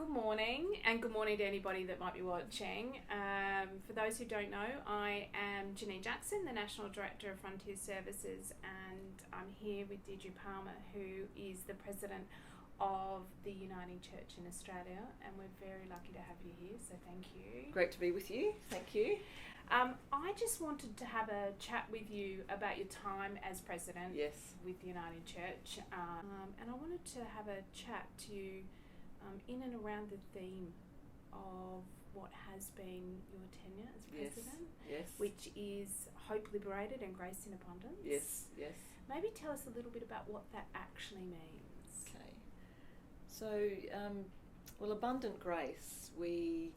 Good morning, and good morning to anybody that might be watching. For those who don't know, I am Jannine Jackson, the National Director of Frontier Services, and I'm here with Deidre Palmer, who is the President of the Uniting Church in Australia, and we're very lucky to have you here, so thank you. Great to be with you, thank you. I just wanted to have a chat with you about your time as President with the Uniting Church, and I wanted to have a chat to you in and around the theme of what has been your tenure as President, which is hope liberated and grace in abundance. Yes. Maybe tell us a little bit about what that actually means. Okay. So, abundant grace, we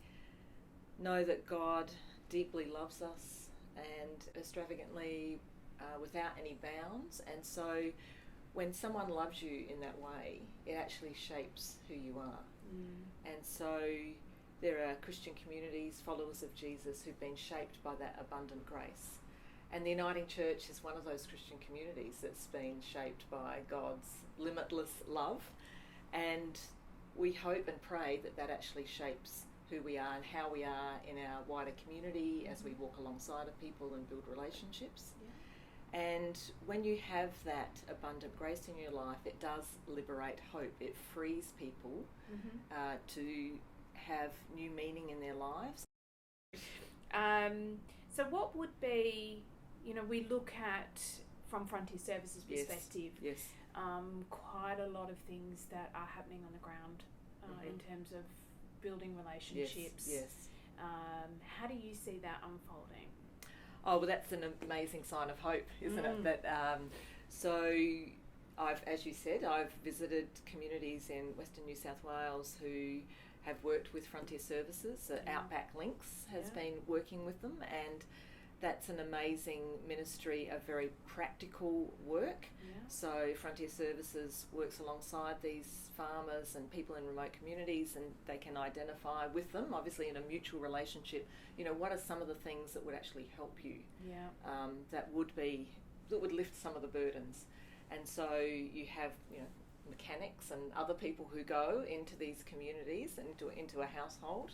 know that God deeply loves us and extravagantly without any bounds, and so when someone loves you in that way, it actually shapes who you are. And so there are Christian communities, followers of Jesus, who've been shaped by that abundant grace. And the Uniting Church is one of those Christian communities that's been shaped by God's limitless love. And we hope and pray that that actually shapes who we are and how we are in our wider community as we walk alongside of people and build relationships. And when you have that abundant grace in your life, it does liberate hope. It frees people to have new meaning in their lives. So what would be, we look at, from Frontier Services perspective, quite a lot of things that are happening on the ground in terms of building relationships. How do you see that unfolding? Oh, well, that's an amazing sign of hope, isn't it? That so I've, as you said, I've visited communities in Western New South Wales who have worked with Frontier Services. Outback Links has been working with them, and that's an amazing ministry of very practical work. So Frontier Services works alongside these farmers and people in remote communities, and they can identify with them, obviously in a mutual relationship, what are some of the things that would actually help you, that would lift some of the burdens. And so you have, mechanics and other people who go into these communities and into a household.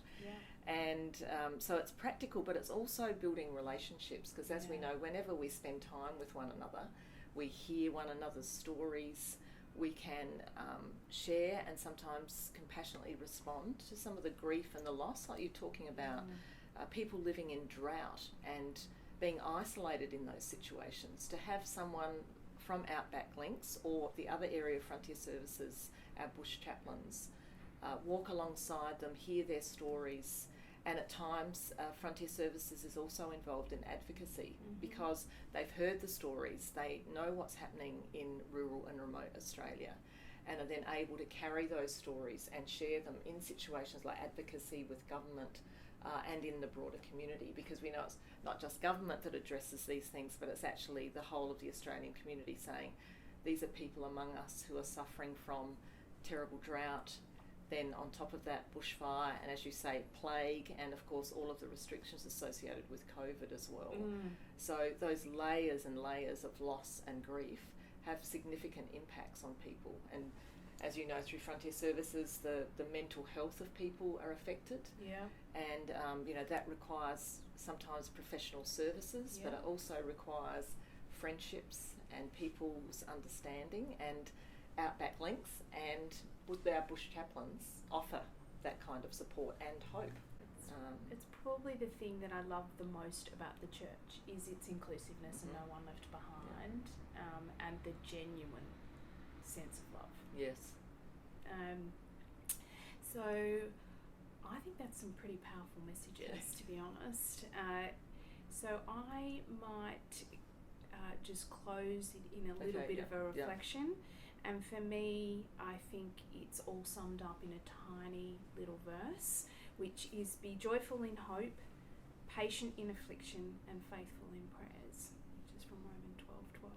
And so it's practical, but it's also building relationships, because as we know, whenever we spend time with one another, we hear one another's stories, we can share and sometimes compassionately respond to some of the grief and the loss, like you're talking about, people living in drought and being isolated in those situations. To have someone from Outback Links or the other area of Frontier Services, our bush chaplains, walk alongside them, hear their stories, and at times Frontier Services is also involved in advocacy because they've heard the stories, they know what's happening in rural and remote Australia, and are then able to carry those stories and share them in situations like advocacy with government and in the broader community, because we know it's not just government that addresses these things, but it's actually the whole of the Australian community saying these are people among us who are suffering from terrible drought, then on top of that bushfire, and as you say, plague, and of course all of the restrictions associated with COVID as well. So those layers and layers of loss and grief have significant impacts on people. And as you know, through Frontier Services, the mental health of people are affected. And that requires sometimes professional services, but it also requires friendships and people's understanding, and Outback Links and our bush chaplains offer that kind of support and hope. It's probably the thing that I love the most about the church is its inclusiveness and no one left behind, and the genuine sense of love. So I think that's some pretty powerful messages, to be honest. So I might just close it in a little bit of a reflection. And for me, I think it's all summed up in a tiny little verse, which is be joyful in hope, patient in affliction, and faithful in prayers, which is from Romans 12:12.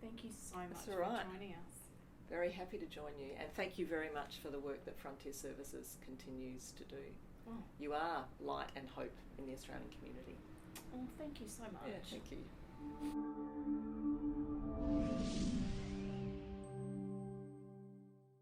Thank you so much for joining us. Very happy to join you, and thank you very much for the work that Frontier Services continues to do. You are light and hope in the Australian community. Thank you so much. Thank you.